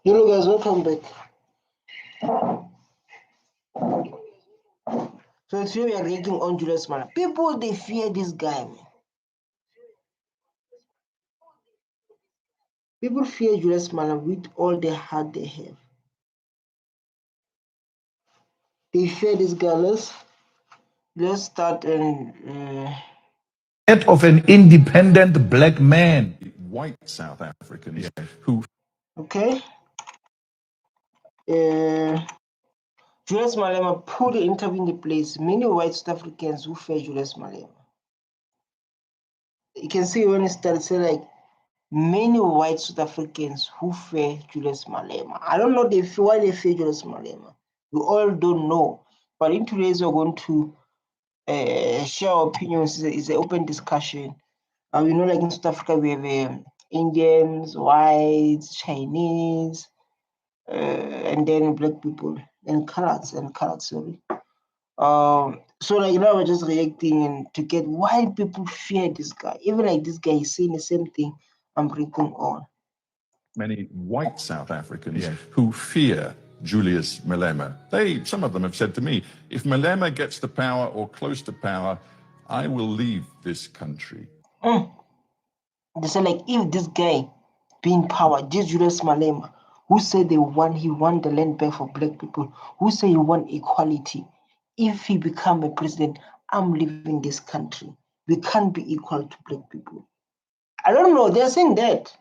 Hello guys, welcome back. So today we are reacting on Julius Malema. People they fear this guy, man. People fear Julius Malema with all the heart they have. They fear this guy. Let's start and Head of an independent black man, white South Africans who okay. Julius Malema put the interview in the place. Many white South Africans who fear Julius Malema. You can see when it starts, say like many white South Africans who fear Julius Malema. I don't know why they fear Julius Malema. We all don't know. But in today's we're going to share our opinions. It's an open discussion. We know, like in South Africa, we have Indians, whites, Chinese, and then black people and coloreds. Sorry. So like now we're just reacting and to get why people fear this guy. Even like this guy is saying the same thing I'm reading on. many white South Africans who fear Julius Malema. Some of them have said to me, if Malema gets to power or close to power, I will leave this country. They say like if this guy be in power, this Julius Malema, who said he won the land back for black people, who say he won equality. If he become a president, I'm leaving this country. We can't be equal to black people. I don't know. They're saying that.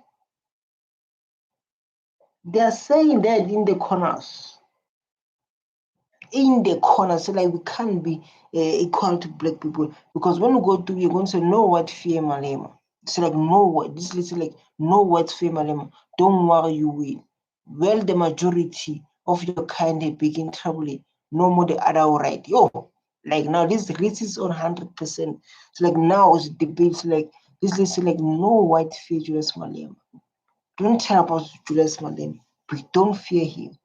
They're saying that in the corners. In the corners, so like we can't be equal to black people because when we go to, you're going to say no white fear Malema. It's like no white. This is like no white fear Malema. Don't worry, you will. Well, the majority of your kind they begin trouble. No more the other right. Yo, like now this is on 100%. So like now it's debates like this is like no white fear Julius Malema. Don't tell about Julius Malema. We don't fear him.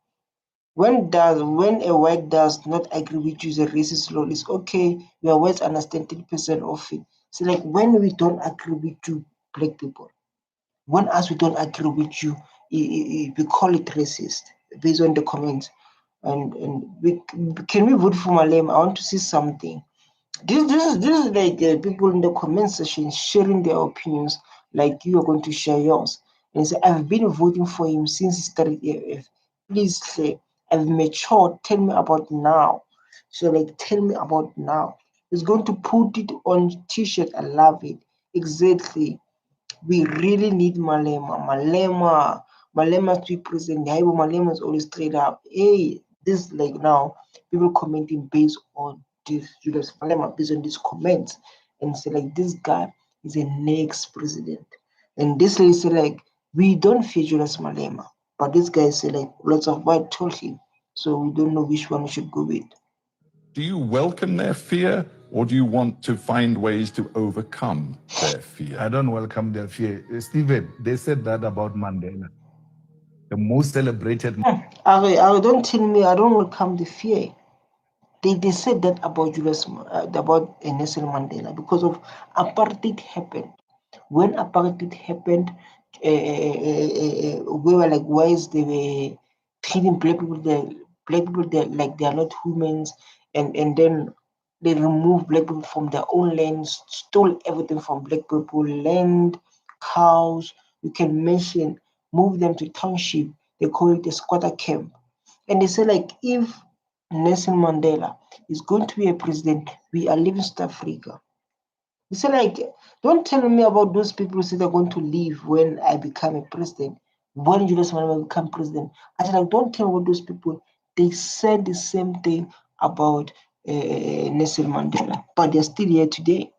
When a white does not agree with you, the racist law is okay. Your words understand 10% of it. So like when we don't agree with you, black people, when us we don't agree with you, we call it racist based on the comments. And can we vote for Malem? I want to see something. This is like people in the comment section sharing their opinions, like you are going to share yours. And say, I've been voting for him since he started AF. Please say, I've matured. Tell me about now. So, like, tell me about now. He's going to put it on t-shirt. I love it. Exactly. We really need Malema. Malema to be president. Malema is always straight up. Hey, this like now people commenting based on this Julius Malema based on these comments and say like this guy is the next president. And this lady say like we don't fear Julius Malema, but this guy say like lots of white told him, so we don't know which one we should go with. Do you welcome their fear or do you want to find ways to overcome their fear? I don't welcome their fear. Stephen, they said that about Mandela, the most celebrated. I don't tell me I don't welcome the fear. They said that about about Nelson Mandela because of apartheid happened. When apartheid happened, we were like, why is they were treating black people like they are not humans, and then they removed black people from their own land, stole everything from black people, land, cows. You can mention, move them to township. They call it a squatter camp, and they say like if Nelson Mandela is going to be a president, we are leaving South Africa. You say like, don't tell me about those people who say they're going to leave when I become a president. When Julius Malema become president, I said like, don't tell me about those people. They said the same thing about Nelson Mandela, but they're still here today.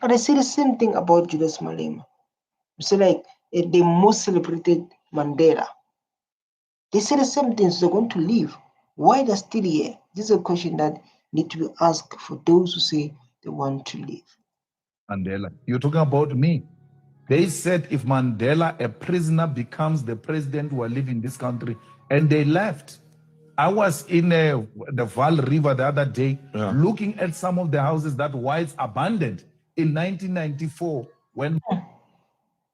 And they say the same thing about Julius Malema. You say like the most celebrated Mandela. They say the same thing, so they're going to leave. Why they're still here? This is a question that need to be asked for those who say they want to leave. Mandela, you're talking about me. They said if Mandela, a prisoner, becomes the president, we're leaving this country, and they left. I was in the Val River the other day, looking at some of the houses that whites abandoned in 1994 when.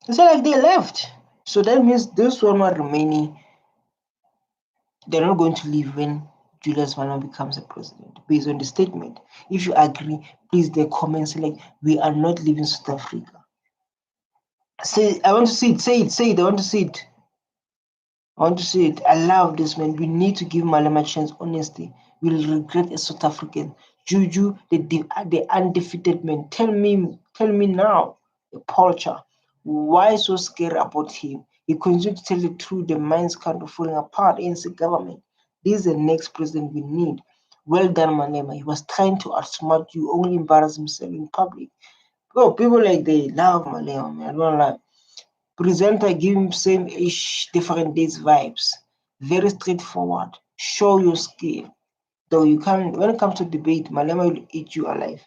It's like they left. So that means those one are remaining. they're not going to leave when Julius Malema becomes a president, based on the statement. If you agree, please the comments like we are not leaving South Africa. Say I want to see it, say it, I want to see it. I want to see it. I love this, man. We need to give Malema a chance, honestly. We'll regret a South African. Juju, the undefeated man. Tell me now, the culture. Why so scared about him? He continues to tell the truth, the mind's kind of falling apart, ANC government. This is the next president we need. Well done, Malema. He was trying to outsmart you, only embarrass himself in public. Bro, people like they love Malema, man. I don't lie. Presenter give him same-ish, different days vibes. Very straightforward. Show your skill. Though you can't, when it comes to debate, Malema will eat you alive.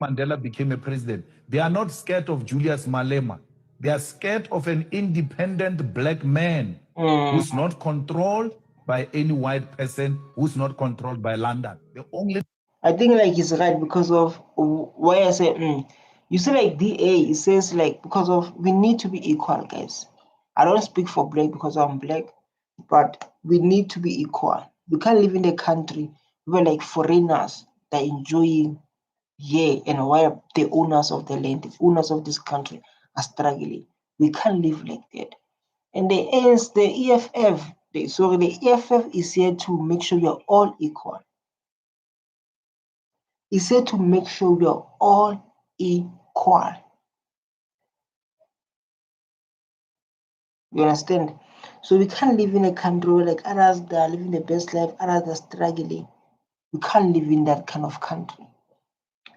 Mandela became a president. They are not scared of Julius Malema. They are scared of an independent black man who's not controlled by any white person, who's not controlled by London. The only I think like he's right because of why I say you see like DA, it says like because of we need to be equal, guys. I don't speak for black because I'm black, but we need to be equal. We can't live in a country where like foreigners that are enjoying and while the owners of the land, the owners of this country are struggling. We can't live like that. And the ANC, the EFF, the EFF is here to make sure you're all equal. It's here to make sure we are all equal. You understand? So we can't live in a country where like others that are living the best life, others that are struggling. We can't live in that kind of country.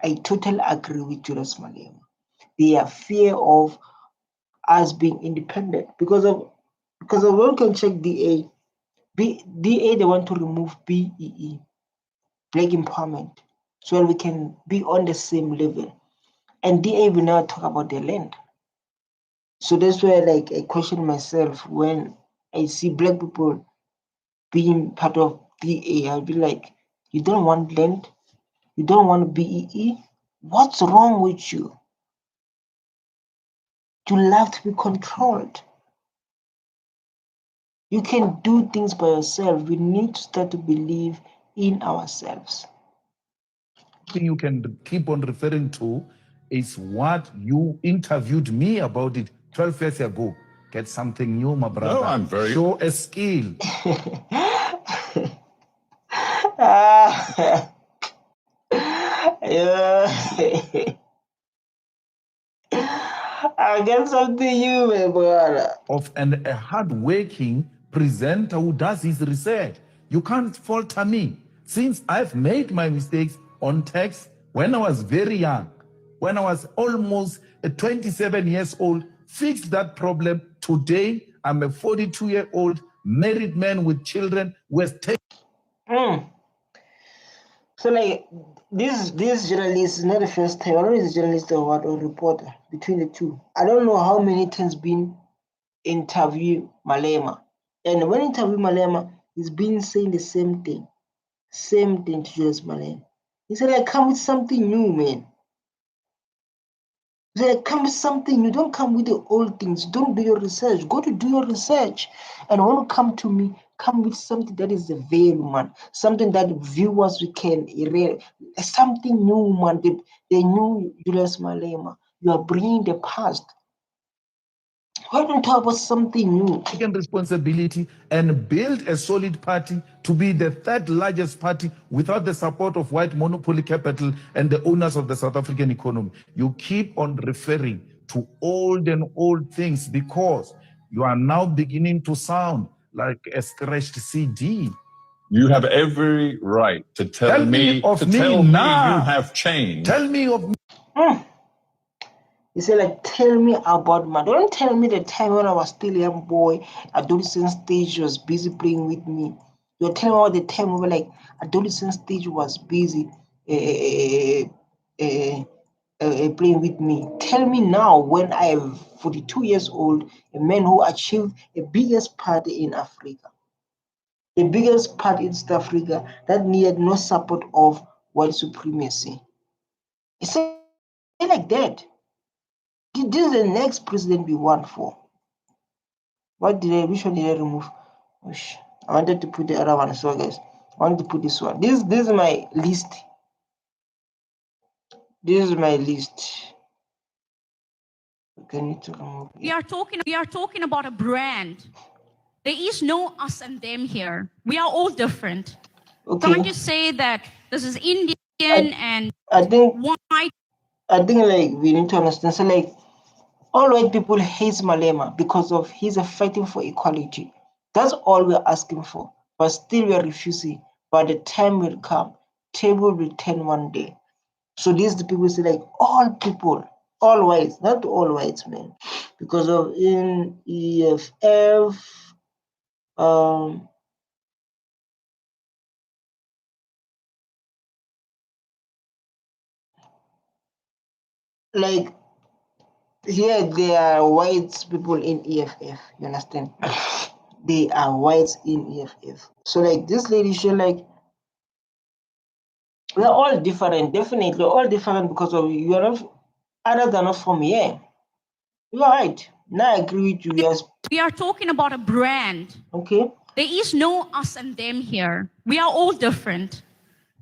I totally agree with Julius Malema. They are fear of us being independent because of one can check DA. DA they want to remove BEE, Black Empowerment, so we can be on the same level. And DA will now talk about the land. So that's why like I question myself when I see black people being part of DA. I'll be like, you don't want land, you don't want BEE. What's wrong with you? You love to be controlled. You can do things by yourself. We need to start to believe in ourselves. thing you can keep on referring to is what you interviewed me about it 12 years ago. Get something new, my brother. No, I'm very... Show a skill. Yeah. I get something new, my brother. Of a hard-working presenter who does his research. You can't falter me. Since I've made my mistakes on text when I was very young, when I was almost 27 years old, fixed that problem. Today, I'm a 42-year-old married man with children who has taken. So like this journalist is not the first time. I don't know if it's a journalist or reporter between the two. I don't know how many times been interview Malema. And when interview Malema, he's been saying the same thing. Same thing to Julius Malema. He said, I come with something new, man. He said, come with something. You don't come with the old things. Don't do your research. Go to do your research. And when you come to me, come with something that is the value, man. Something that viewers we can erase. Something new, man. The new Julius Malema. You are bringing the past. Why don't talk about something new? Taken responsibility and build a solid party to be the third largest party without the support of white monopoly capital and the owners of the South African economy. You keep on referring to old and old things because you are now beginning to sound like a scratched CD. You have every right to tell me of me tell now. Me you have changed. Tell me of me. He said, like, tell me about my. Don't tell me the time when I was still a young boy, adolescent stage was busy playing with me. You're telling me about the time when like adolescent stage was busy playing with me. Tell me now when I am 42 years old, a man who achieved the biggest party in Africa. The biggest part in South Africa that needed no support of white supremacy. He said like that. This is the next president we want for. Which one did I remove? I wanted to put the other one. So guys, I want to put this one. This is my list. This is my list. Okay, need to remove it. We are talking about a brand. There is no us and them here. We are all different. Okay. Trying to say that this is Indian and I think white. I think like we need to understand. So like all white people hate Malema because of he's fighting for equality. That's all we're asking for. But still we're refusing. But the time will come. Table will turn one day. So these the people say like all people, all whites, not all whites, man. Because of in EFF, like here there are white people in EFF. You understand? They are whites in EFF. So like this lady, she like we're all different, definitely all different because of you are not others are not from here. You're right. Now I agree with you. Yes. We are talking about a brand. Okay. There is no us and them here. We are all different.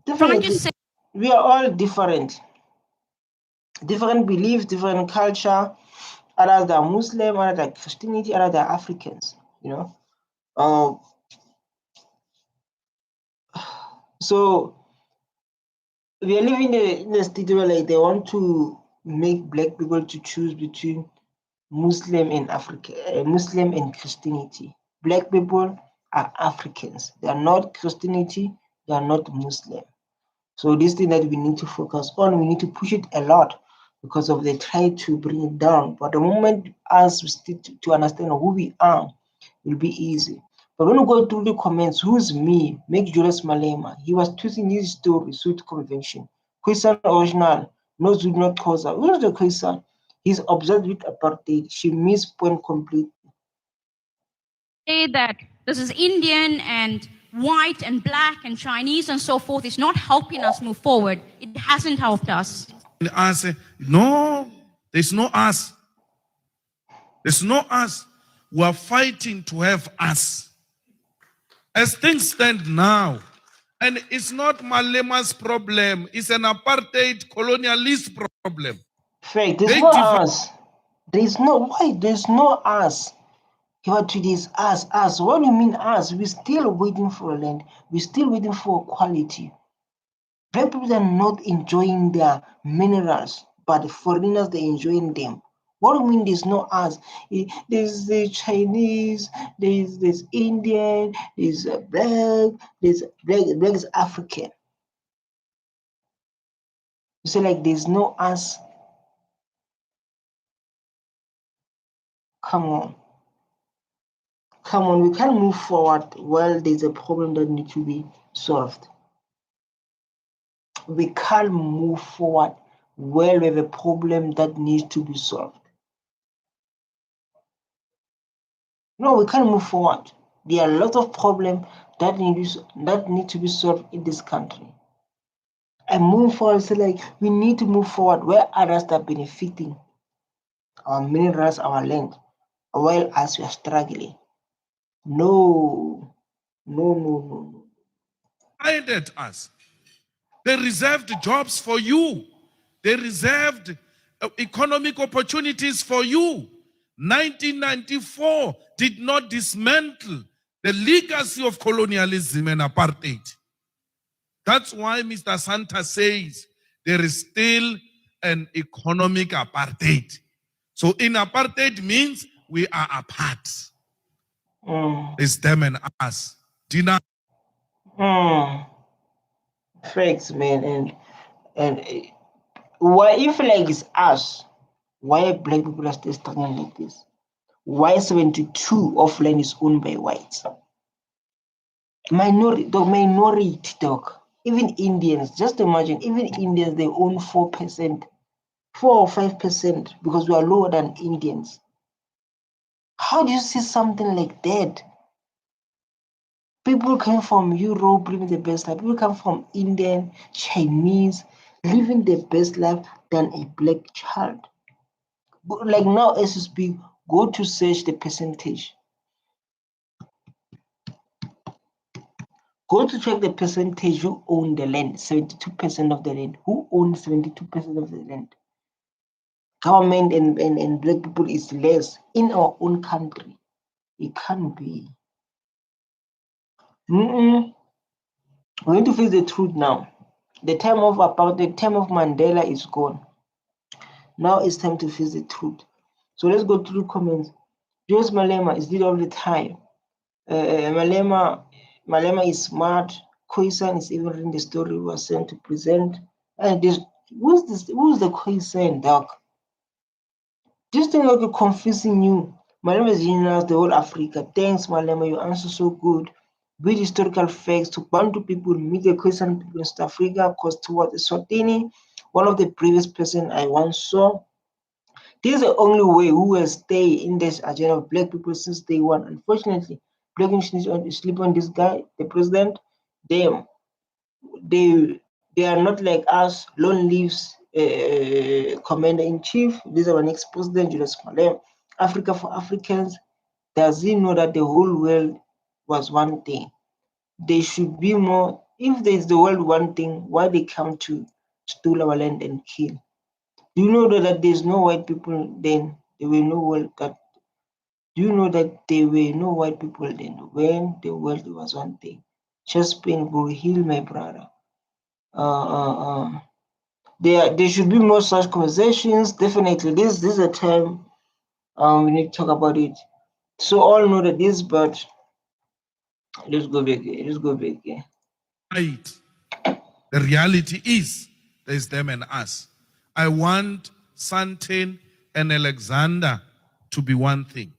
Definitely. Trying to say We are all different. Different beliefs, different culture. Others are Muslim, others are Christianity, others are Africans, you know. So we are living in a state where like they want to make black people to choose between Muslim and Muslim and Christianity. Black people are Africans. They are not Christianity. They are not Muslim. So this thing that we need to focus on, we need to push it a lot because of they try to bring it down. But the moment us we stick to understand who we are, it will be easy. But when we go through the comments, who's me? Make Julius Malema. He was tweeting his story, suit convention. Question original, no Zulu, not causa. Who's the question? He's obsessed with apartheid. She missed point complete. say that this is Indian and white and black and Chinese and so forth is not helping us move forward. It hasn't helped us. And I say, no, there's no us. There's no us. We are fighting to have us. As things stand now, and it's not Malema's problem, it's an apartheid colonialist problem. Fake, there's no us. There's no why there's no us. What it is us. What do you mean us? We're still waiting for land. We're still waiting for quality. Black people are not enjoying their minerals, but the foreigners they're enjoying them. What do you mean there's no us? There's the Chinese, there's Indian, there's black, black is African. You say like there's no us. Come on. Come on, we can't move forward while there's a problem that needs to be solved. We can't move forward while we have a problem that needs to be solved. No, we can't move forward. There are a lot of problems that need to be solved in this country. And move forward, so like we need to move forward where others are benefiting our minerals, our land, while us we are struggling. No. Guided us. They reserved jobs for you. They reserved economic opportunities for you. 1994 did not dismantle the legacy of colonialism and apartheid. That's why Mr. Santa says there is still an economic apartheid. So in apartheid means we are apart. It's them and us. Dina. Facts, man, and why if like it's us, why black people are still struggling like this? Why 72 of land is owned by whites? Minority dog. Even Indians, just imagine, even Indians they own 4%, 4 or 5% because we are lower than Indians. How do you see something like that? People come from Europe living the best life. People come from Indian, Chinese, living the best life than a black child. Like now, as you speak, go to search the percentage. Go to check the percentage who own the land, 72% of the land. Who owns 72% of the land? Government and black people is less in our own country. It can't be. We need to face the truth now. The time of Mandela is gone. Now it's time to face the truth. So let's go through comments. Julius Malema is did all the time. Malema is smart. Khoisan is even reading the story was sent to present. And who's the Khoisan, dog? This thing like confusing you. Malema is generous the whole Africa. Thanks, Malema. Your answer so good. With historical facts to Bantu people, meet the Khoisan people in South Africa, cause towards Eswatini, one of the bravest person I once saw. This is the only way we will stay in this agenda of black people since day one. Unfortunately, black people sleep on this guy, the president. They are not like us, lone leaves commander in chief. This is our next president, Julius Malema. Africa for Africans. Does he know that the whole world was one thing? They should be more. If there is the world one thing, why they come to steal our land and kill? Do you know that there's no white people then? There were no world that. Do you know that there were no white people then when the world was one thing? Just painful, heal my brother. There should be more such conversations. Definitely, this is a time we need to talk about it. So all know that this, but let's go back. Let's go back. Right. The reality is there's them and us. I want Santin and Alexander to be one thing.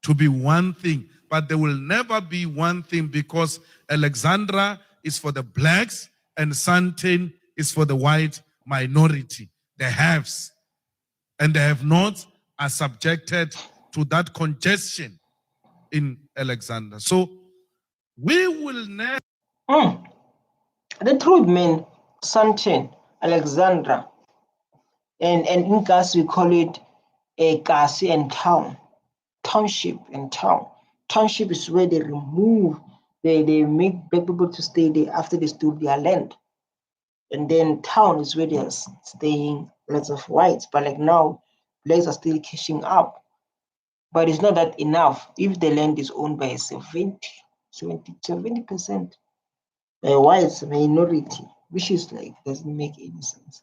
To be one thing. But they will never be one thing because Alexandra is for the blacks and Santin is for the white minority, the haves. And the have-nots are subjected to that congestion in Alexander. So we will never. The truth, man, Santin, Alexandra, and in Kasi we call it a Kasi and town, township and town. Township is where they remove, they make black people to stay there after they stole their land. And then town is where they are staying lots of whites. But like now, blacks are still catching up. But it's not that enough if the land is owned by 70% by whites minority, which is like doesn't make any sense.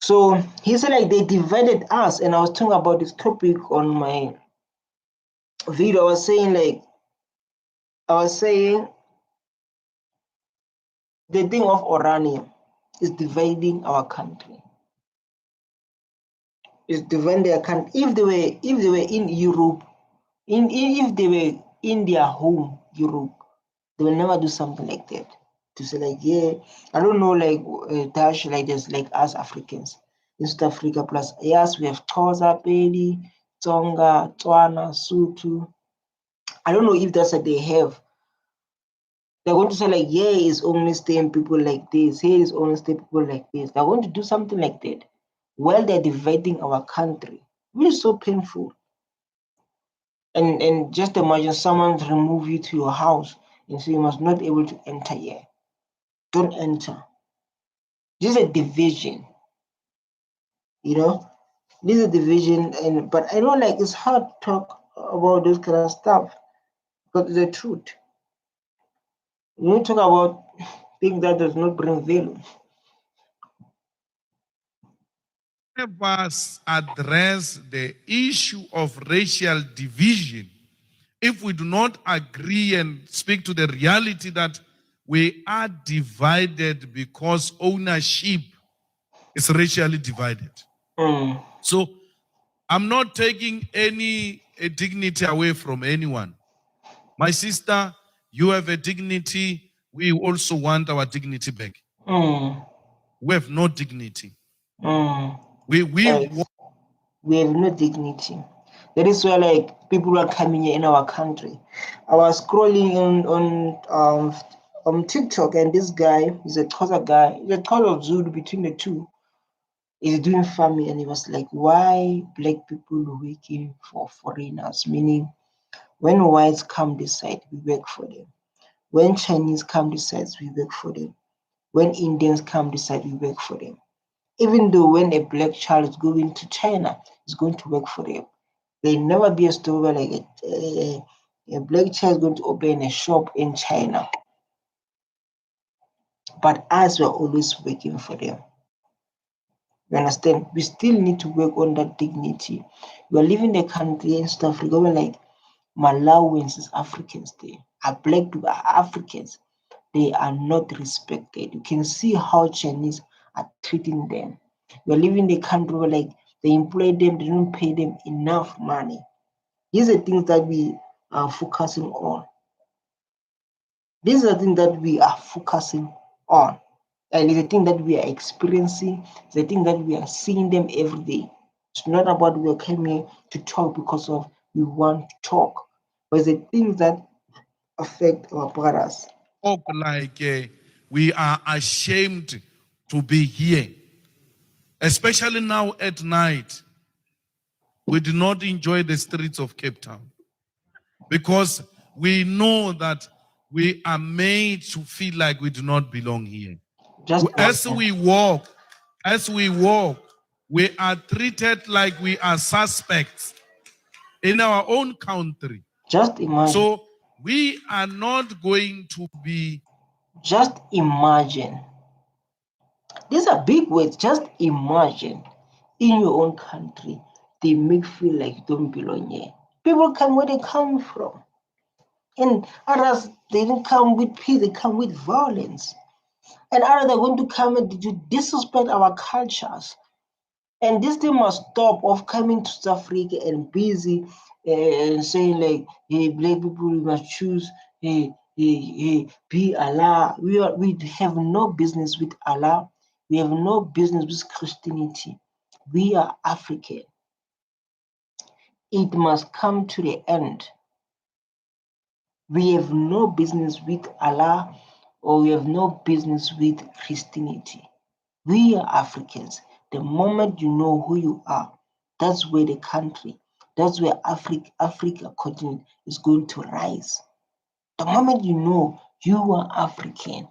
So he said like they divided us, and I was talking about this topic on my video. I was saying the thing of uranium is dividing our country. It's dividing their country. If they were in Europe, if they were in their home Europe, they will never do something like that. To say like, yeah, I don't know, like Dash, like there's like us Africans in South Africa. Plus, yes, we have Xhosa, Pedi, Tsonga, Tswana, Sotho. I don't know if that's what they have. They're going to say like, yeah, it's only staying people like this. Here is only staying people like this. They're going to do something like that while they're dividing our country, which is so painful. And just imagine someone remove you to your house and say you must not be able to enter here. Don't enter. This is a division. You know, this is a division, but I know like it's hard to talk about this kind of stuff because it's the truth. You need to talk about things that does not bring value. Have us address the issue of racial division if we do not agree and speak to the reality that we are divided because ownership is racially divided. So I'm not taking any dignity away from anyone. My sister, you have a dignity. We also want our dignity back. We have no dignity. We have no dignity. That is why like people are coming here in our country. I was scrolling on TikTok, and this guy is a Xhosa guy. He's a Call of Zulu between the two. He's doing farming, and he was like, why black people working for foreigners? Meaning when whites come this side, we work for them. When Chinese come to sites, we work for them. When Indians come to site, we work for them. Even though when a black child is going to China, is going to work for them. There never be a story where like a black child is going to open a shop in China. But us, we're always working for them. You understand? We still need to work on that dignity. We are living in a country in South Africa where like Malawians is Africans there. Are black people are Africans. They are not respected. You can see how Chinese are treating them. We are living in a country where like they employ them, they don't pay them enough money. These are things that we are focusing on. These are things that we are focusing on. And it's a thing that we are experiencing, it's a thing that we are seeing them every day. It's not about we are coming to talk because of we want to talk, but it's the things that affect our brothers. Talk like we are ashamed to be here. Especially now at night, we do not enjoy the streets of Cape Town because we know that we are made to feel like we do not belong here. As we walk, we are treated like we are suspects in our own country. Just imagine. So we are not going to be. Just imagine. These are big words. Just imagine in your own country, they make you feel like you don't belong here. People come where they come from. And others, they don't come with peace, they come with violence. And others are going to come and to disrespect our cultures. And this thing must stop of coming to South Africa and busy and saying like, hey, black people, we must choose, hey, be Allah. We have no business with Allah. We have no business with Christianity. We are African. It must come to the end. We have no business with Allah or we have no business with Christianity. We are Africans. The moment you know who you are, that's where the country, that's where Africa continent is going to rise. The moment you know you are African,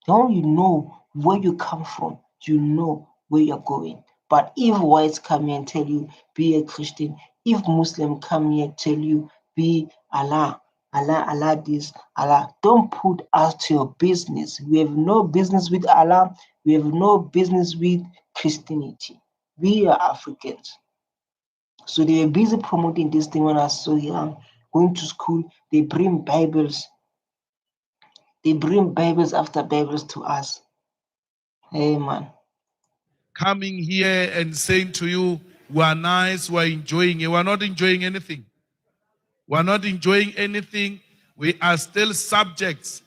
the moment you know where you come from, you know where you're going. But if whites come here and tell you, be a Christian, if Muslim come here and tell you, be Allah, Allah this, Allah, don't put us to your business. We have no business with Allah. We have no business with Christianity. We are Africans. So they were busy promoting this thing when I was so young, going to school. They bring Bibles. They bring Bibles after Bibles to us. Hey, man. Coming here and saying to you, we're nice, we're enjoying it. We're not enjoying anything. We're not enjoying anything. We are still subjects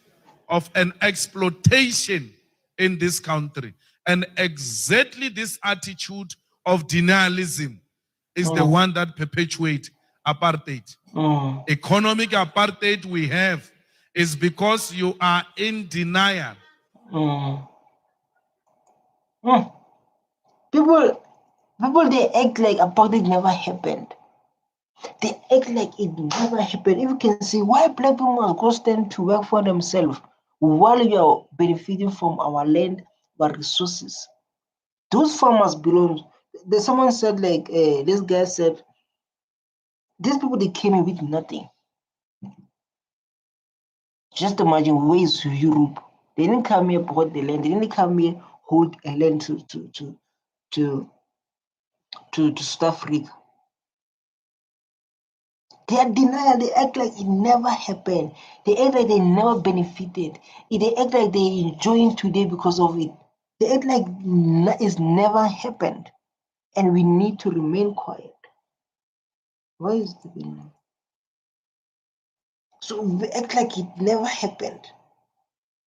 of an exploitation in this country. And exactly this attitude of denialism is the one that perpetuates apartheid. Economic apartheid we have is because you are in denial. People, they act like apartheid never happened. They act like it never happened. If you can see why black people must go stand to work for themselves while you're benefiting from our land, our resources. Those farmers belong. There's someone said like this guy said, these people they came in with nothing. Just imagine where is Europe? They didn't come here bought the land. They didn't come here hold a land to South Africa. They are denial. They act like it never happened. They act like they never benefited. They act like they enjoying today because of it. They act like it's never happened. And we need to remain quiet. Why is the thing? So we act like it never happened.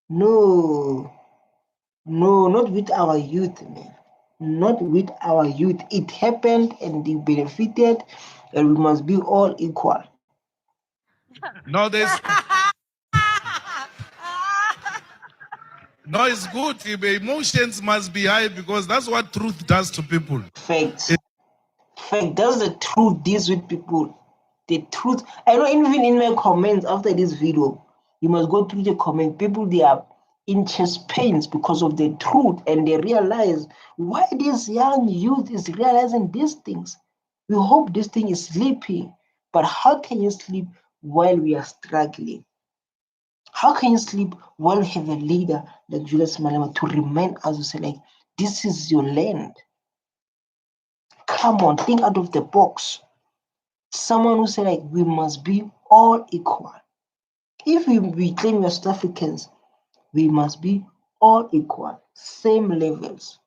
No, not with our youth, man. Not with our youth. It happened and they benefited, and we must be all equal. No, there's. No, it's good. The emotions must be high because that's what truth does to people. Facts. Fact. That's the truth. Deals with people. The truth. I know even in my comments after this video, You must go through the comment. People, they are in chest pains because of the truth, and they realize why this young youth is realizing these things. We hope this thing is sleeping, but how can you sleep while we are struggling? How can you sleep while you have a leader like Julius Malema to remind us to say, like, this is your land? Come on, think out of the box. Someone who said, like, we must be all equal. If we claim we're South Africans, we must be all equal, same levels.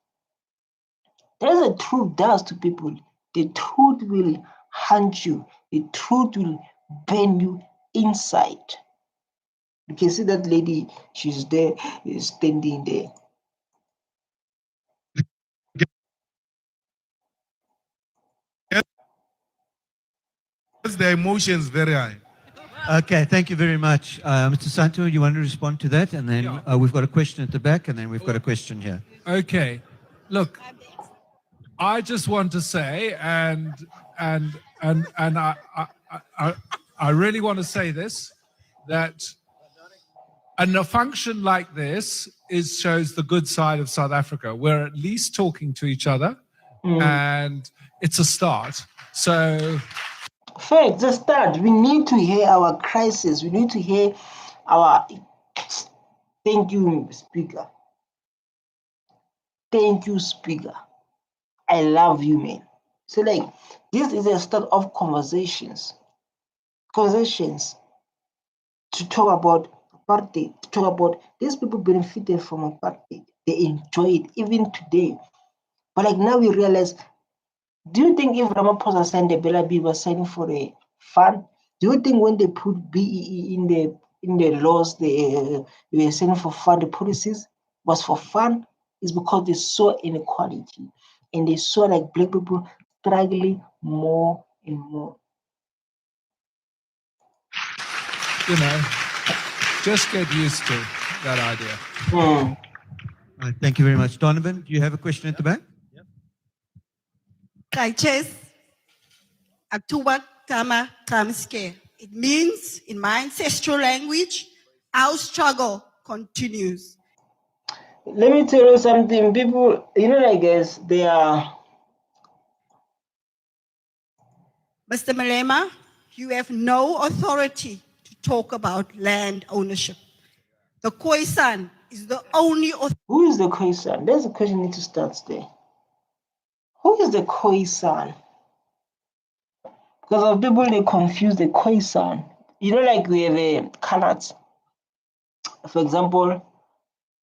There's a truth does to people. The truth will hunt you. The truth will burn you inside. You can see that lady, she's there, standing there. That's the emotions very high. Okay, thank you very much. Mr. Santo, you want to respond to that? And then we've got a question at the back, and then we've got a question here. Okay, look, I just want to say, and I really want to say this, that a function like this shows the good side of South Africa. We're at least talking to each other, and it's a start. So, Fact, the start. We need to hear our crisis. We need to hear our. Thank you, Speaker. Thank you, Speaker. I love you, man. So, like, this is a start of conversations. Conversations to talk about apartheid, to talk about these people benefited from apartheid. They enjoy it even today. But like now we realize, do you think if Ramaphosa signed the Bella B was signing for a fund? Do you think when they put BEE in the laws, they were signing for fund, the policies was for fun? It's because they saw inequality and they saw like black people struggling more and more. you know, just get used to that idea. All right, thank you very much. Donovan, do you have a question at the back? Righteous, Atuba Tama Tamske. It means, in my ancestral language, our struggle continues. Let me tell you something, people, I guess they are. Mr. Malema, you have no authority to talk about land ownership. The Khoisan is the only authority. Who is the Khoisan? There's a question need to start there. Who is the Khoisan? Because of people, they confuse the Khoisan. Like we have a colors. For example,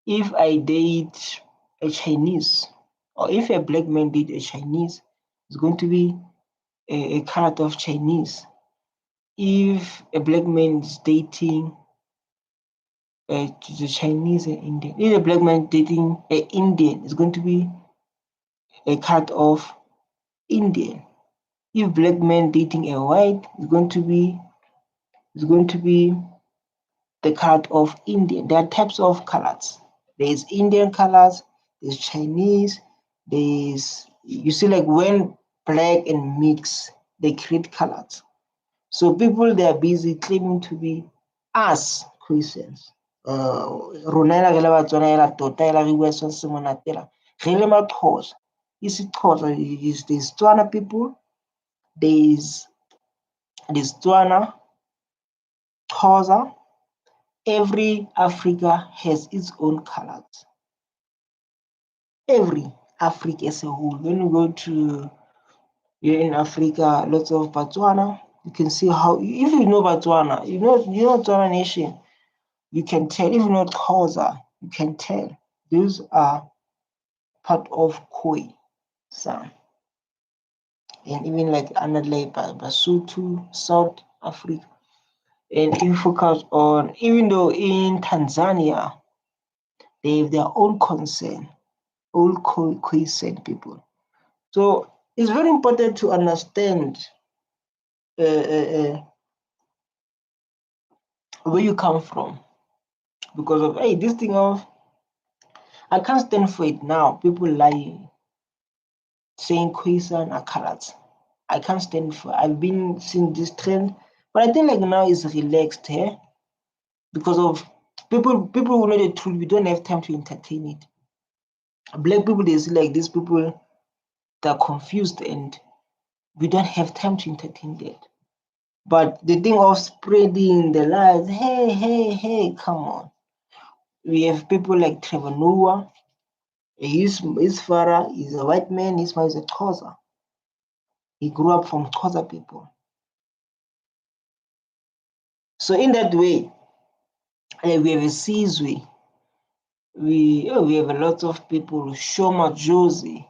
if I date a Chinese, or if a black man date a Chinese, it's going to be a color of Chinese. If a black man is dating the Chinese and Indian, if a black man dating an Indian, it's going to be a cut of Indian. If black man dating a white, it's going to be the color of Indian. There are types of colors. There's Indian colors, there's Chinese, you see, like when black and mix, they create colors. So people, they are busy claiming to be us Christians. Rona re le Batswana ela tota ela re bua se monatela. Re le Maxhosa. Is there's Tswana people, there's Tswana, Xhosa. Every Africa has its own colors. Every Africa as a whole. When you go to here in Africa, lots of Botswana, you can see how, if you know Botswana, you know Tswana nation, you can tell. If you know Xhosa, you can tell. Those are part of Khoi San. And even like Anadle, Basotho, South Africa. And if you focus on, even though in Tanzania, they have their own concern, all Khoisan people. So it's very important to understand where you come from, because of this thing of, I can't stand for it now. People lying, saying Khoisan are colors. I can't stand for. I've been seeing this trend, but I think like now it's relaxed here. because of people who know the truth. We don't have time to entertain it. Black people, they see like these people, they're confused, and we don't have time to entertain that. But the thing of spreading the lies, hey, come on. We have people like Trevor Noah. His father is a white man, his mother is a Xhosa. He grew up from Xhosa people. So in that way, we have a Sizwe. We have a lot of people, Shoma Josie.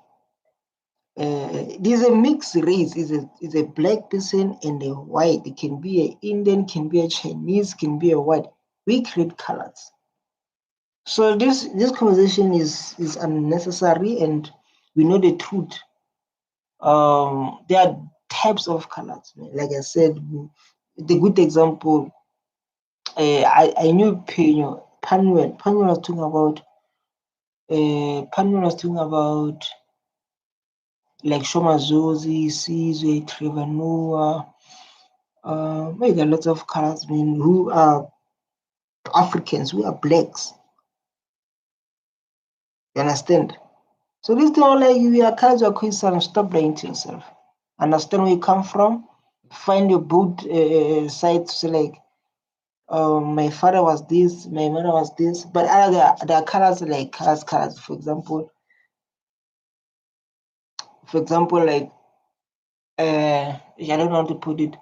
There's a mixed race. It's a black person and a white. It can be an Indian, can be a Chinese, can be a white. We create colors. So this conversation is unnecessary, and we know the truth. There are types of colors. Like I said, the good example. I knew Panuel. Panuel was talking about. Panuel was talking about like Shoma Zozi, Sizwe, Trevor Noah. Maybe a lot of colors, who are Africans, who are blacks. You understand? So this thing, like, you are colors, you are coincidence. Stop lying to yourself. Understand where you come from. Find your both side to say like, my father was this, my mother was this. But there are colors like colors. For example, like I don't know how to put it.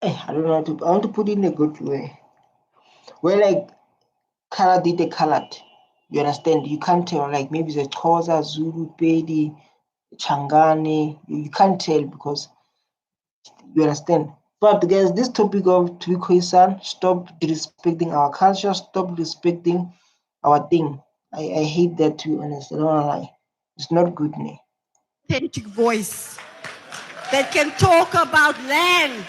I don't know how to. I want to put it in a good way. Where like color did the colored. You understand? You can't tell, like maybe it's a Xhosa, Zulu, Pedi, Changani. You can't tell because you understand. But guys, this topic of Twikoisan, stop disrespecting our culture, stop respecting our thing. I hate that, to be honest. I don't wanna lie. It's not good, ne? Authentic voice that can talk about land.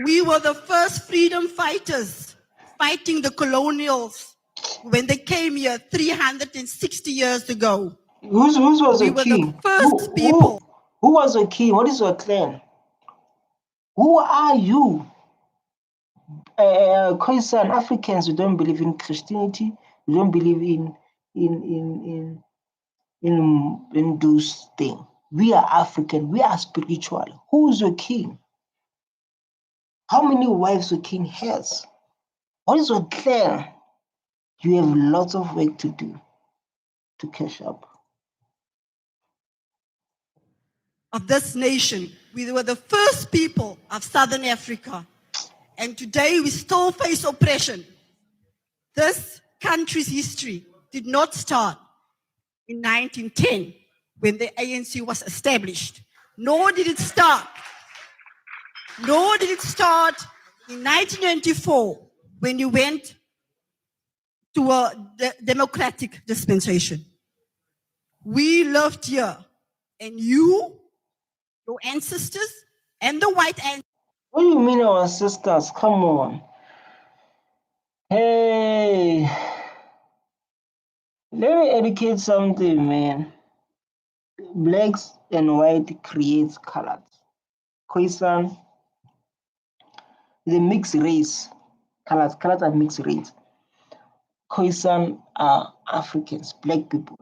We were the first freedom fighters fighting the colonials when they came here 360 years ago. Who was We a were the king? first people. Who was a king? What is your clan? Who are you? Khoisan Africans, we don't believe in Christianity. We don't believe in those things. We are African. We are spiritual. Who is your king? How many wives your king has? What is your clan? You have lots of work to do to catch up. Of this nation. We were the first people of Southern Africa. And today we still face oppression. This country's history did not start in 1910 when the ANC was established, nor did it start in 1994 when you went to a democratic dispensation. We lived here, and your ancestors, and the white ancestors. What do you mean, our sisters? Come on. Hey, let me educate something, man. Blacks and white creates colors. Khoisan is a mixed race. Colors are mixed race. Khoisan are Africans, black people.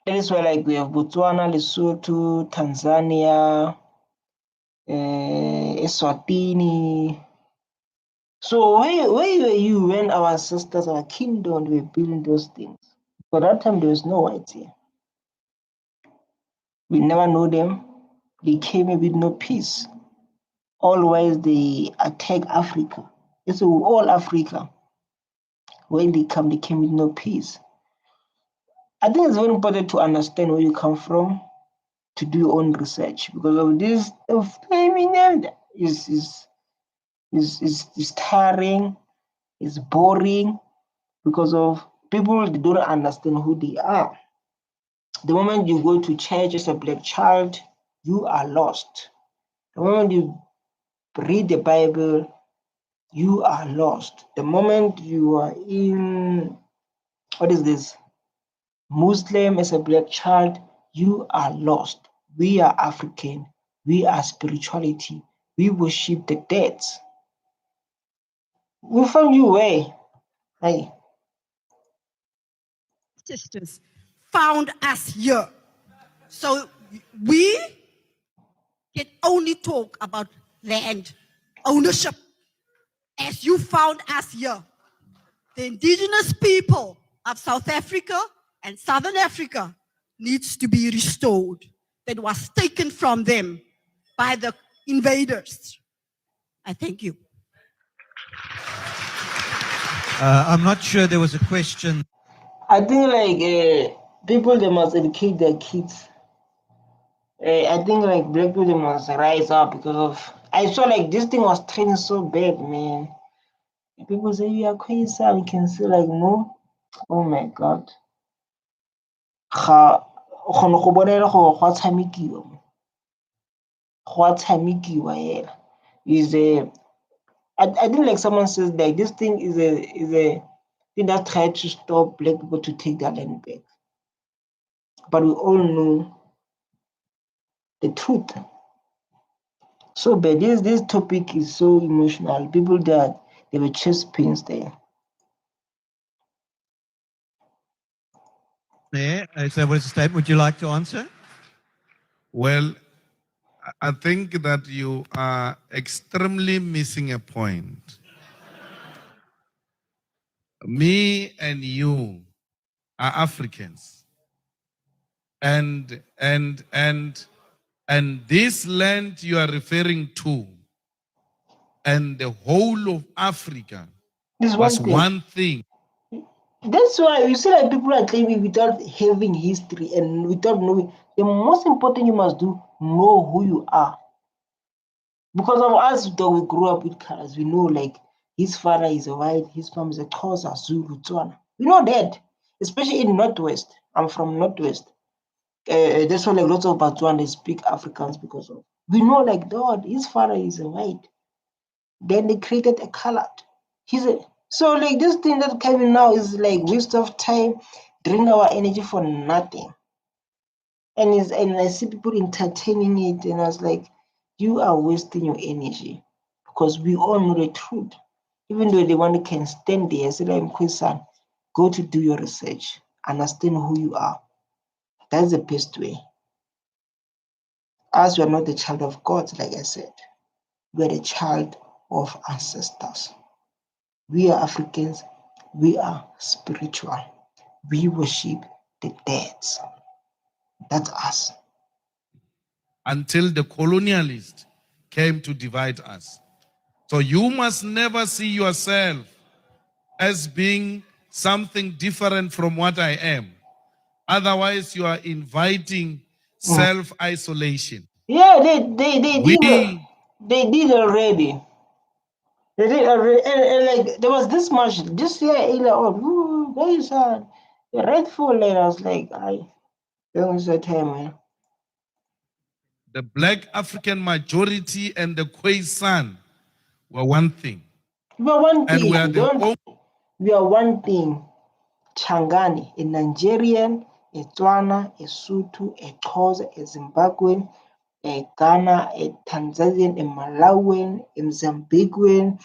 That is why, like, we have Botswana, Lesotho, Tanzania, Eswatini. So where were you when our sisters, our kingdom, were building those things? For that time, there was no whites here. We never know them. They came with no peace. Always they attack Africa. It's all Africa. When they came with no peace. I think it's very important to understand where you come from, to do your own research, because of this flaming them is tiring, is boring, because of people don't understand who they are. The moment you go to church as a black child, you are lost. The moment you read the Bible, you are lost. The moment you are in, what is this? Muslim, as a black child, you are lost. We are African. We are spirituality. We worship the dead. We found you way. Hey. Sisters found us here. So we can only talk about land ownership as you found us here. The indigenous people of South Africa and Southern Africa needs to be restored. That was taken from them by the invaders. I thank you. I'm not sure there was a question. I think like people they must educate their kids. I think like black people they must rise up because of I saw like this thing was trending so bad, man. People say you are crazy, you can see like no. Oh my god. Ga o kgona go bonela gore go a tshamekiwa mo. Go a tshamekiwa hela. Is a I think like someone says like this thing is a thing that tried to stop black people to take their land back. But we all know the truth. So bad. This topic is so emotional. People that they were chest pains there. There, if there was a statement, would you like to answer? Well, I think that you are extremely missing a point. Me and you are Africans. And this land you are referring to and the whole of Africa This was one thing. one thing. That's why you see like people are claiming without having history and without knowing. The most important you must do, know who you are. Because of us that we grew up with colors, we know like his father is a white, his mom is a Xhosa, Zulu, Tswana. We know that, especially in Northwest. I'm from Northwest. That's why like lots of Botswana they speak Afrikaans because of. We know like God, his father is a white. Then they created a colored. So like this thing that coming now is like waste of time, drain our energy for nothing. And I see people entertaining it, and I was like, you are wasting your energy because we all know the truth. Even though the one can stand there, say like Mkhisan, go to do your research, understand who you are. That's the best way. As we are not the child of God, like I said, we are the child of ancestors. We are Africans, we are spiritual. We worship the dead. That's us. Until the colonialist came to divide us. So you must never see yourself as being something different from what I am. Otherwise, you are inviting self-isolation. Yeah, they did already. They did already, and like there was this much this year earlier on. Ooh, there is a rightful land. I was like, I don't waste your time, man. The black African majority and the Khoisan were one thing. We are one And thing. we are the only We are one thing. Changani, a Nigerian, a Tswana, a Sotho, a Xhosa, a Zimbabwean, a Ghana, a Tanzanian, a Malawian, a Mozambican.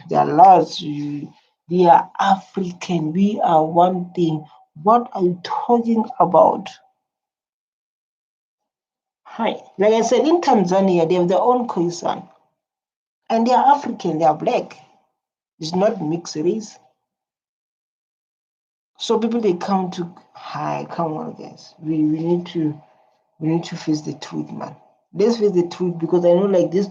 There are lots. We are African. We are one thing. What are you talking about? Hi. Like I said, in Tanzania, they have their own Khoisan. And they are African, they are black. It's not mixed race. So people they come to hi, come on guys. We need to face the truth, man. Let's face the truth because I know like this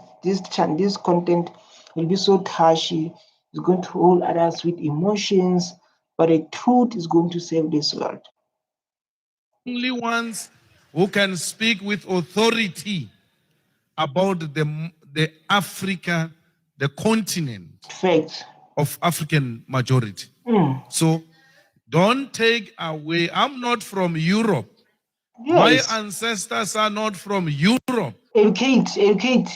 content will be so touchy. It's going to hold others with emotions, but the truth is going to save this world. only ones who can speak with authority about the Africa, the continent Fact. of African majority. So don't take away. I'm not from Europe. Yes. My ancestors are not from Europe. Educate.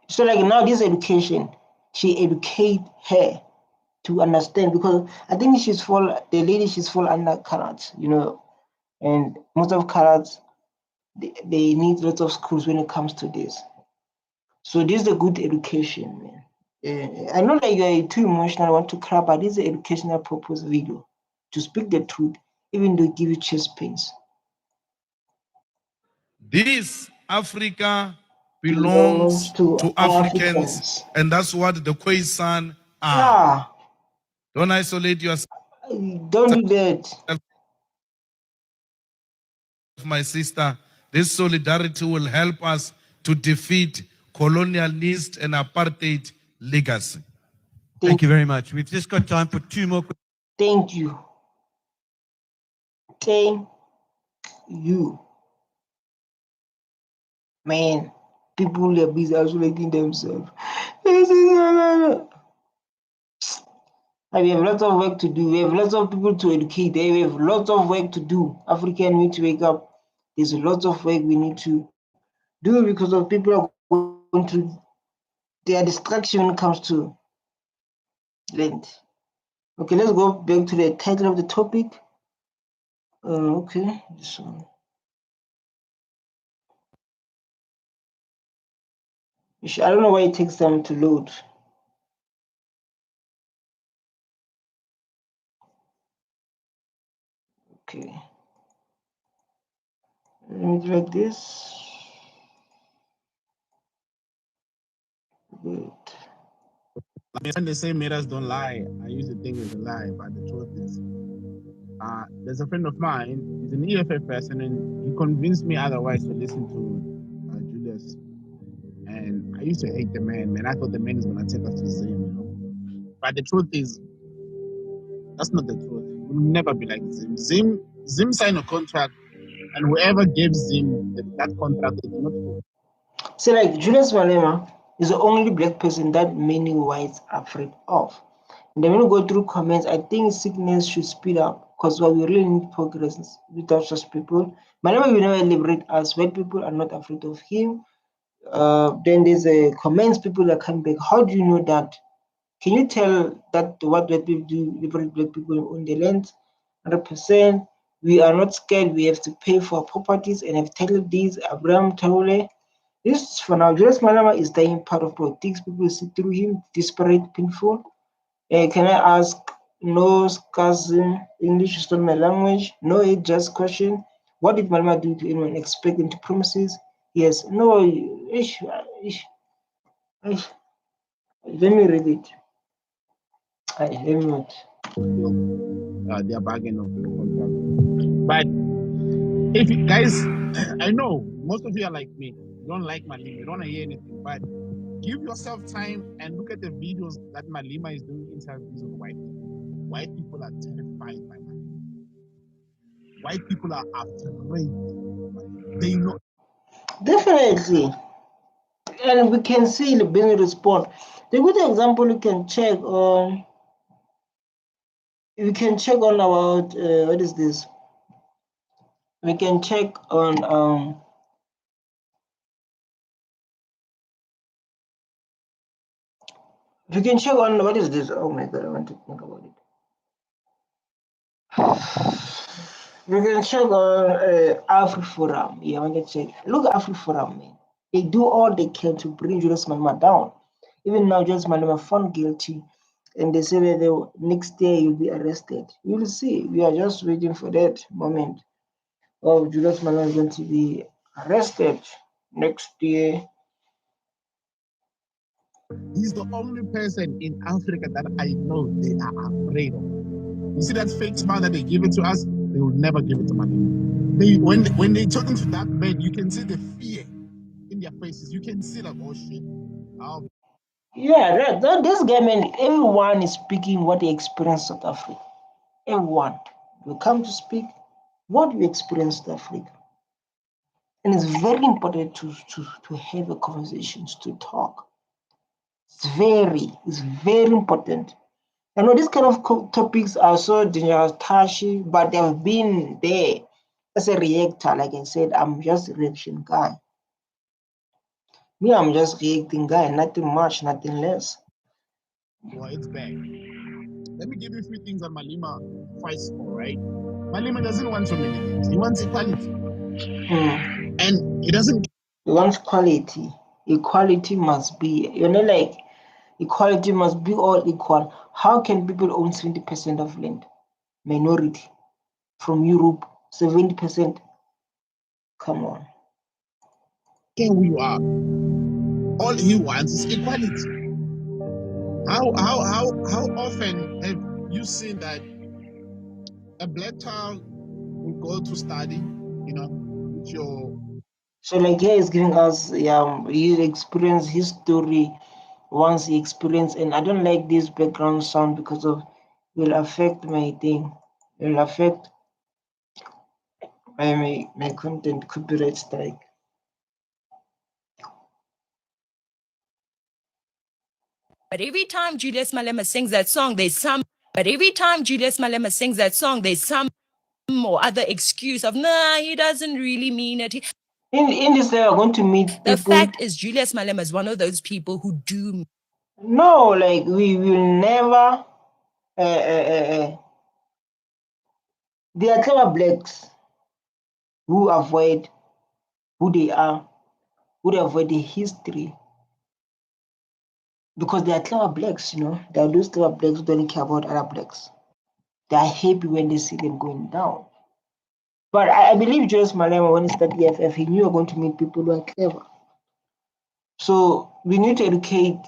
So like now this education, she educate her. to understand, because I think the lady she's fall under Karats, and most of Karats, they need lots of schools when it comes to this. So this is a good education, man. I know that you're too emotional, I want to cry, but this is an educational purpose video to speak the truth, even though it give you chest pains. This Africa belongs to Africans, and that's what the Khoisan are. Yeah, Don't isolate yourself, don't do that. my sister. This solidarity will help us to defeat colonialist and apartheid legacy. Thank you very much. We've just got time for 2 more questions. Thank you. Thank you. Man, people are busy isolating themselves. We have lots of work to do. We have lots of people to educate. We have lots of work to do. African need to wake up. There's lots of work we need to do, because of people are going to their distraction when it comes to land. Okay, let's go back to the title of the topic. Okay, this one. I don't know why it takes time to load. Okay. Let me drag this. Good. When they say mirrors don't lie, I use the thing as a lie, but the truth is, there's a friend of mine, he's an EFF person, and he convinced me otherwise to listen to Julius. And I used to hate the man. I thought the man is going to take us to Zim, But the truth is, that's not the truth. We'll never be like Zim. Zim signed a contract, and whoever gave Zim that contract, they did not fulfill. So, like, Julius Malema is the only black person that many whites are afraid of. And then when we go through comments, I think sickness should speed up, because what we really need progress without such people. Malema will never liberate us. White people are not afraid of him. Then there's a comments, people that come back. How do you know that? Can you tell that what white people do liberate black people on the land? 100%. We are not scared. We have to pay for our properties and have title deeds. Abraham Traore. This for now. Julius Malema is dying part of politics. People see through him, desperate, painful. Can I ask? No cousin, English is not my language. No, it just question. What did Malema do to anyone expecting to promises? Yes, no. Let me read it. Let me not. Their bargain of the contract. But if you guys, I know most of you are like me. You don't like Malema. You don't want to hear anything. But give yourself time and look at the videos that Malema is doing interviews with white people. White people are terrified by Malema. White people are afraid. They know. Definitely. And we can see the business response. The good example you can check on. We can check on about what is this? We can check on we can check on what is this? Oh my god, I want to think about it. We can check on AfriForum. Yeah, I want to check. Look at AfriForum, man. They do all they can to bring Julius Malema down. Even now, Julius Malema found guilty, and they say that the next day you'll be arrested. You'll see. We are just waiting for that moment of Julius Malema going to be arrested next year. He's the only person in Africa that I know they are afraid of. You see that fake smile that they give it to us? They will never give it to Malema. When they talking to that man, you can see the fear in their faces. You can see like, oh shit. Yeah, this guy, man, everyone is speaking what they experience in South Africa. Everyone. You come to speak what you experienced in Africa. And it's very important to have a conversations, to talk. It's very important. I know these kind of topics are so dangerous, touchy, but they've been there as a reactor. Like I said, I'm just a reaction guy. Me, I'm just reacting guy, nothing much, nothing less. Well, it's bad. let me give you a few things that Malema fights for, right? Malema doesn't want so many things. He wants equality. And he doesn't. He wants quality. Equality must be, like, equality must be all equal. How can people own 70% of land? Minority. From Europe, 70%. Come on. Care who you are. All he wants is equality. How often have you seen that a black child will go to study, with your. So like here is giving us his experience, his story, once he experienced, and I don't like this background sound because of will affect my thing. It will affect my content, copyright strike. But every time Julius Malema sings that song, there's some. But every time Julius Malema sings that song, there's some or other excuse of nah, he doesn't really mean it. In this day, we're going to meet The people. fact is, Julius Malema is one of those people who do. No, like we will never. They are clever blacks who avoid who they are, who they avoid the history. Because they are clever blacks, They are those clever blacks who don't care about other blacks. They are happy when they see them going down. But I believe Julius Malema, when he started EFF, he knew we were going to meet people who are clever. So we need to educate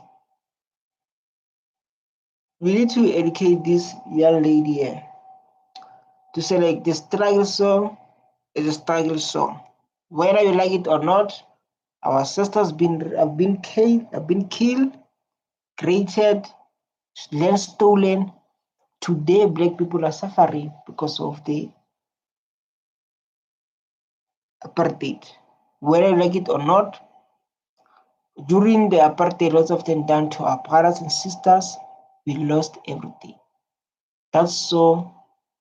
this young lady here to say like the struggle song is a struggle song. Whether you like it or not, our ancestors have been killed, created, land stolen. Today, black people are suffering because of the apartheid. Whether you like it or not, during the apartheid, lots of them done to our brothers and sisters, we lost everything. That song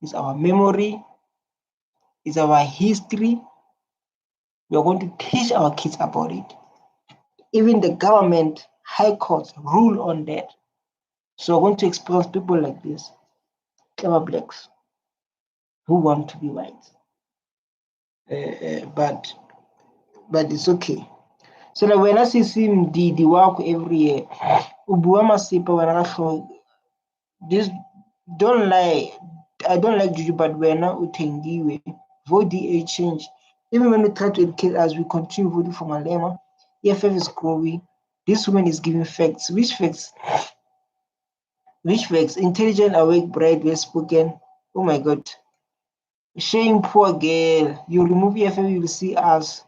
is our memory, is our history. We are going to teach our kids about it. Even the government, high courts rule on that. So we're going to expose people like this, clever blacks, who want to be white. But it's okay. So like when I see him the work every year, Ubuama Sipa when I this don't lie. I don't like Juju, but we're now utengiwe. Vote DA change. Even when we try to educate us, we continue voting for Malema. EFF is growing. This woman is giving facts. Which facts? Which facts? Intelligent, awake, bright, well spoken. Oh my God. Shame, poor girl. You remove EFF, you will see us.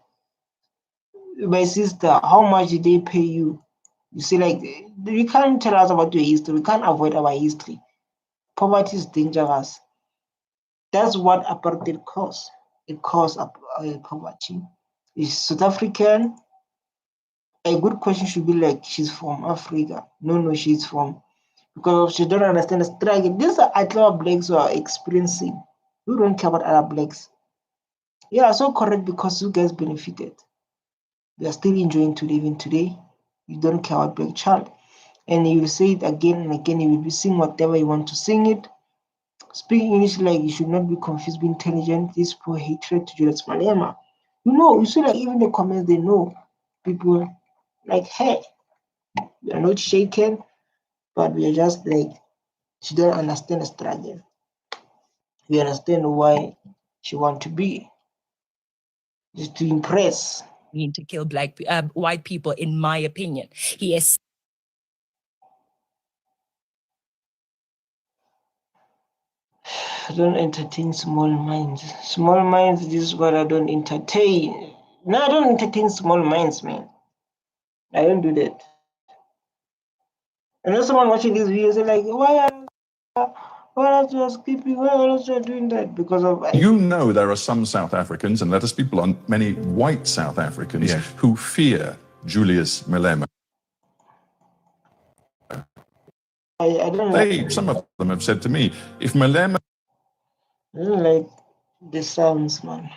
My sister, how much did they pay you? You see, like, you can't tell us about your history. We can't avoid our history. Poverty is dangerous. That's what apartheid caused. It caused poverty. Is South African? A good question should be like, she's from Africa. No, she's from, because she don't understand the struggle. These are clever blacks who are experiencing. We don't care about other blacks. Yeah, so correct, because you guys benefited. We are still enjoying to live in today. You don't care about black child. And you will say it again and again. You will be singing whatever you want to sing it. Speaking English like you should not be confused, be intelligent. This poor hatred to Julius Malema. You see, like even the comments, they know people like, hey, we are not shaken, but we are just like, she don't understand the struggle. We understand why she want to be. Just to impress. Mean to kill white people, in my opinion. He is. I don't entertain small minds. Small minds, this is what I don't entertain. No, I don't entertain small minds, man. I don't do that. And there's someone watching these videos, they're like, why are you skipping? Why are you doing that? Because of There are some South Africans, and let us be blunt, many white South Africans who fear Julius Malema. I don't Some of them have said to me, if Malema... I don't like the sounds, man.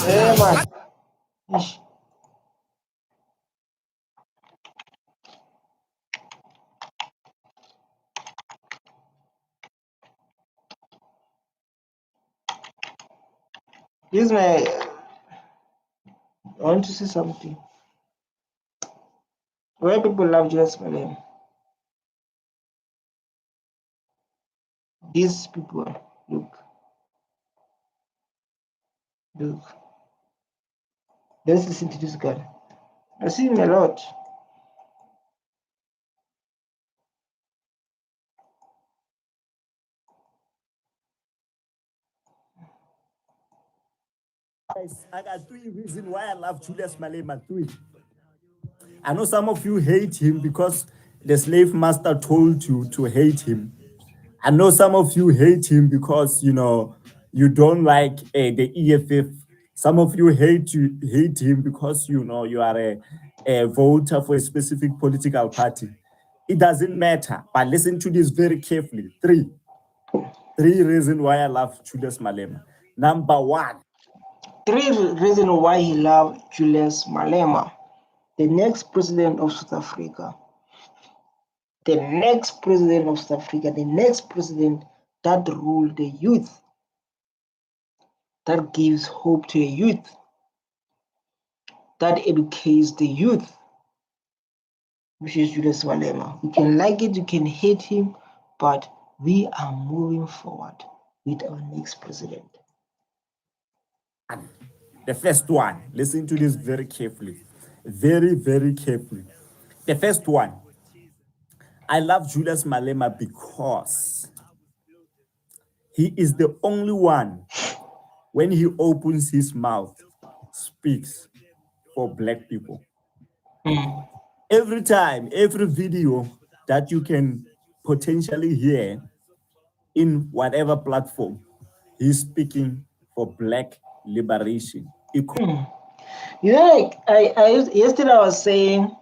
Yeah, man. Ish. This is my. I want to say something. Why people love Julius Malema? These people, look. Let's listen to this guy. I see him a lot. I got 3 reasons why I love Julius Malema. 3. I know some of you hate him because the slave master told you to hate him. I know some of you hate him because you don't like the EFF. Some of you hate him because you are a voter for a specific political party. It doesn't matter, but listen to this very carefully. 3 reasons why I love Julius Malema. Number 1. 3 reasons why he loved Julius Malema, the next president of South Africa. The next president of South Africa, the next president that ruled the youth, that gives hope to the youth, that educates the youth, which is Julius Malema. You can like it, you can hate him, but we are moving forward with our next president. The first one, listen to this very carefully. Very, very carefully. The first one, I love Julius Malema because he is the only one, when he opens his mouth, speaks for Black people. Every time, every video that you can potentially hear in whatever platform, he's speaking for Black liberation. Like yesterday I was saying,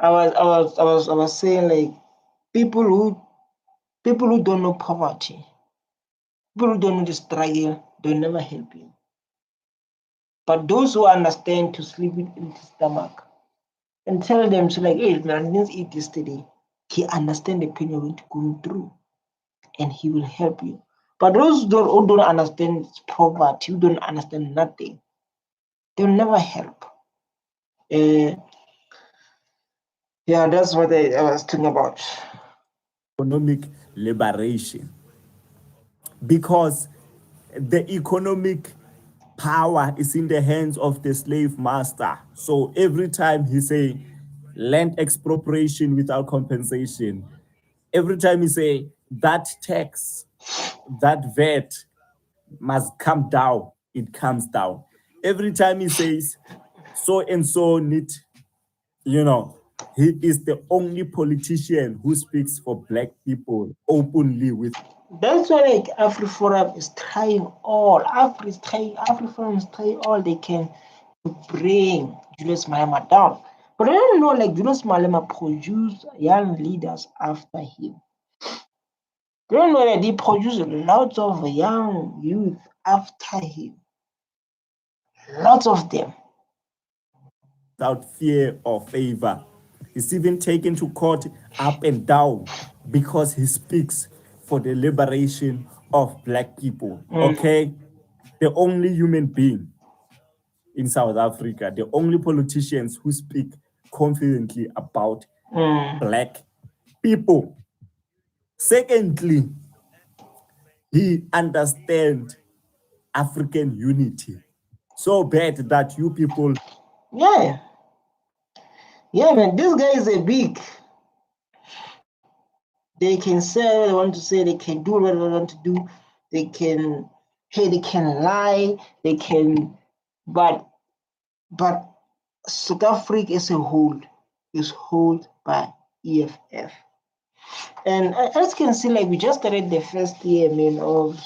I was saying, like, people who don't know poverty, people who don't know the struggle, they'll never help you. But those who understand to sleep with empty stomach and tell them to, like, hey man, I didn't eat yesterday, he understands the pain you're going through, and he will help you. But those who don't understand poverty, who don't understand nothing, they'll never help. Yeah, that's what I was talking about. Economic liberation. Because the economic power is in the hands of the slave master. So every time he say land expropriation without compensation, every time he say that tax, that VAT must come down, it comes down. Every time he says so and so need, he is the only politician who speaks for Black people openly with. That's why, like, AfriForum is trying all. AfriForum is trying all they can to bring Julius Malema down. But I don't know, like, Julius Malema produced young leaders after him. They don't know that he produced lots of young youth after him. Lots of them. Without fear or favor. He's even taken to court up and down because he speaks for the liberation of Black people. Okay? The only human being in South Africa, the only politicians who speak confidently about Black people. Secondly, he understands African unity so bad that you people. Yeah, man, this guy is a big. They can say what they want to say, they can do what they want to do, they can lie, they can, but South Africa as a whole is held by EFF. And as you can see, like, we just started the first year, man, of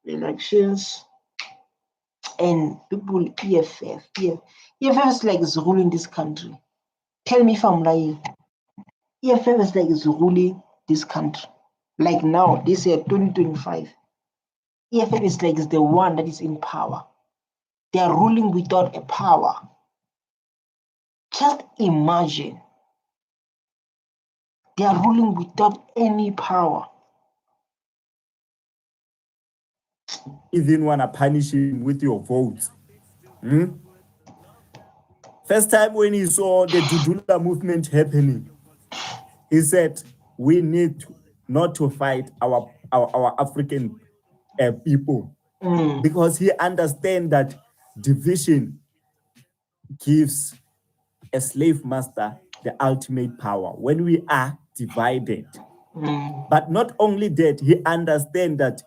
elections, and people, EFF is like is ruling this country. Tell me if I'm lying. EFF is like is ruling this country. Like now, this year, 2025, EFF is like is the one that is in power. They are ruling without a power. Just imagine. They are ruling without any power. even want to punish him with your votes. First time when he saw the Dudula movement happening, he said, we need not to fight our African people, because he understands that division gives a slave master the ultimate power when we are divided. But not only that, he understands that.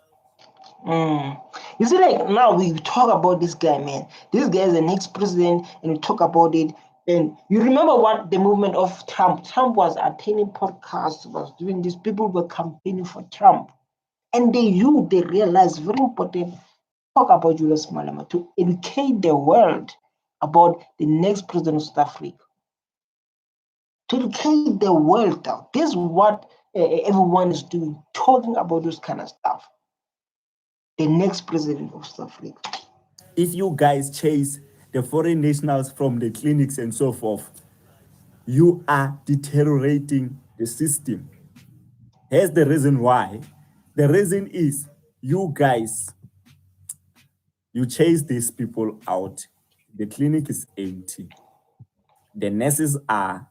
You see, like now we talk about this guy, man. This guy is the next president, and we talk about it. And you remember what the movement of Trump? Trump was attending podcasts, was doing this. People were campaigning for Trump, and they realized very important. Talk about Julius Malema to educate the world about the next president of South Africa. To educate the world out. This is what everyone is doing, talking about this kind of stuff. The next president of South Africa. If you guys chase the foreign nationals from the clinics and so forth, you are deteriorating the system. Here's the reason why. The reason is you guys, you chase these people out. The clinic is empty. The nurses are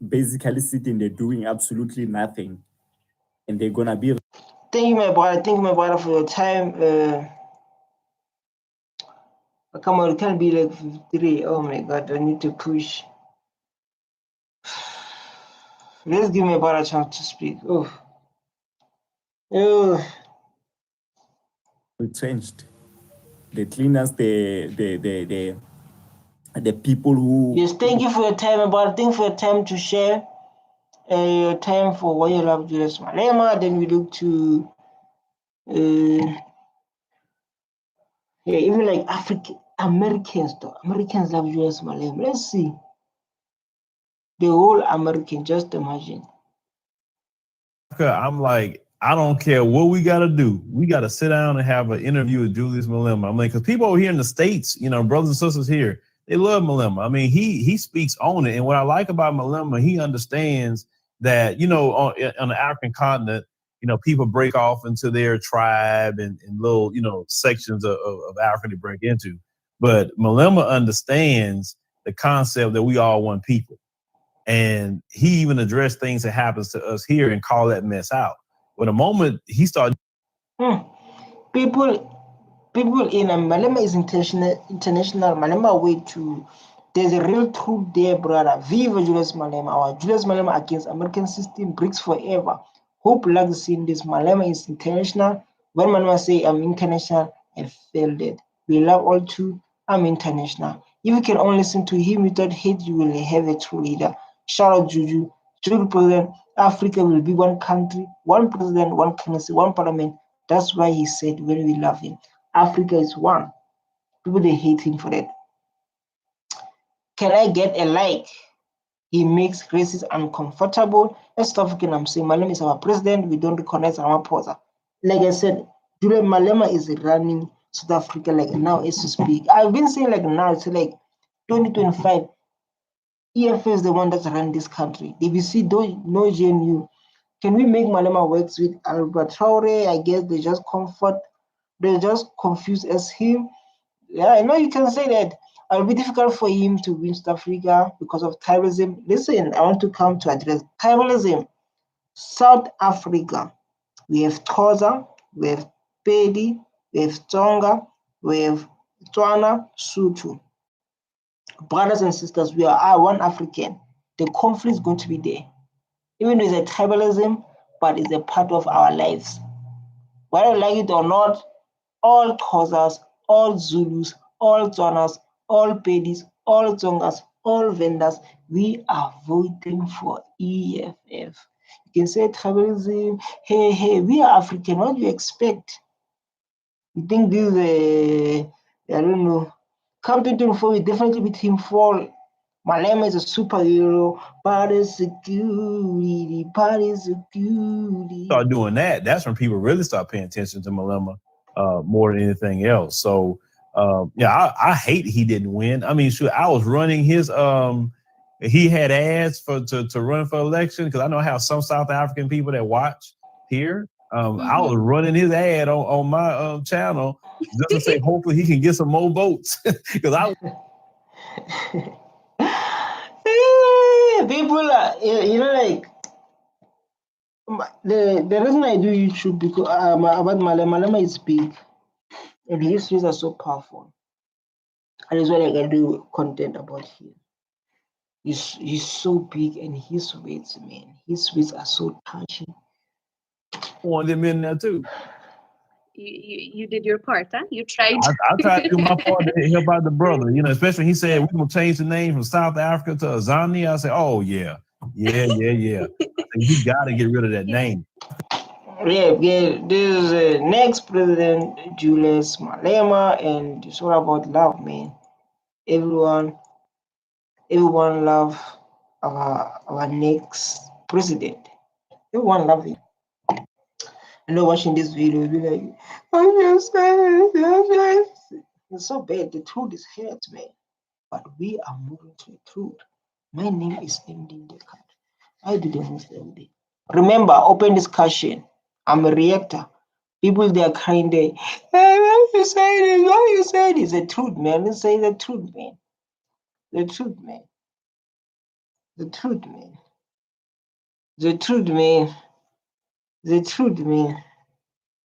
basically sitting there doing absolutely nothing. And they're going to be... Thank you, my brother. Thank you, my brother, for your time. Come on, it can't be like 53. Oh my God, I need to push. Let's give my brother a chance to speak. retrenched. The cleaners, the people who... Yes, thank you for your time, my brother. Thank you for your time to share. Your time for Why You Love Julius Malema. Then we look to even like Americans love Julius Malema. Let's see. The whole American, just imagine. I'm like, I don't care what we got to do. We got to sit down and have an interview with Julius Malema. I mean, because people over here in the States, you know, brothers and sisters here, they love Malema. I mean, he speaks on it. And what I like about Malema, he understands that, you know, on the African continent, you know, people break off into their tribe and little, you know, sections of Africa to break into. But Malema understands the concept that we all one people. And he even addressed things that happens to us here and call that mess out. But the moment he started... People in Malema is international. Malema way to... There's a real truth there, brother. Viva Julius Malema. Our Julius Malema against American system, bricks forever. Hope like seeing this. Malema is international. When Malema say I'm international, I failed it. We love all too. I'm international. If you can only listen to him without hate, you will have a true leader. Shout out Juju. True president. Africa will be one country, one president, one currency, one parliament. That's why he said when we love him, Africa is one. People they hate him for that. Can I get a like? He makes races uncomfortable. As South African, I'm saying Malema is our president. We don't recognize Ramaphosa. Like I said, Julius Malema is running South Africa like now as to speak. I've been saying like now, it's like 2025. EFA is the one that's running this country. DBC, no GNU. Can we make Malema works with Albert Traore? I guess they just confused as him. Yeah, I know you can say that. It'll be difficult for him to win South Africa because of tribalism. Listen, I want to come to address tribalism. South Africa, we have Xhosa, we have Pedi, we have Tsonga, we have Tswana, Sotho. Brothers and sisters, we are one African. The conflict is going to be there. Even though it's a tribalism, but it's a part of our lives. Whether you like it or not, all Xhosas, all Zulus, all Tswanas, all Pedis, all Tsongas, all vendors, we are voting for EFF. You can say tribalism, hey, we are African, what do you expect? You think this is I don't know. Come 2024, we definitely beat him fall. Malema is a superhero. Party security. Start doing that, that's when people really start paying attention to Malema more than anything else. So yeah, I hate he didn't win. I mean, shoot, I was running his he had ads to run for election because I know how some South African people that watch here, I was running his ad on my channel just to say hopefully he can get some more votes because I. People are, like the reason I do YouTube because about Malema is big, and his videos are so powerful. And that's why I can do content about him. He's so big, and his words, man, his words are so touching. Want them in there too. You did your part, huh? You tried. I tried to do my part to help out the brother, especially when he said we're gonna change the name from South Africa to Azania. I said, oh yeah. I said, you gotta get rid of that name. Yeah. There's next president, Julius Malema, and it's all about love, man. Everyone love our next president. Everyone love him. And they're watching this video, be like, I'm just saying, it's so bad. The truth is hurt, man. But we are moving to the truth. My name is ending the country. I do the most every day. Remember, open discussion. I'm a reactor. People, they are kind of, why you say this? Why you say this? The truth, man. Let's say the truth, man. The truth, man. The truth, man. The truth, man. The truth, man.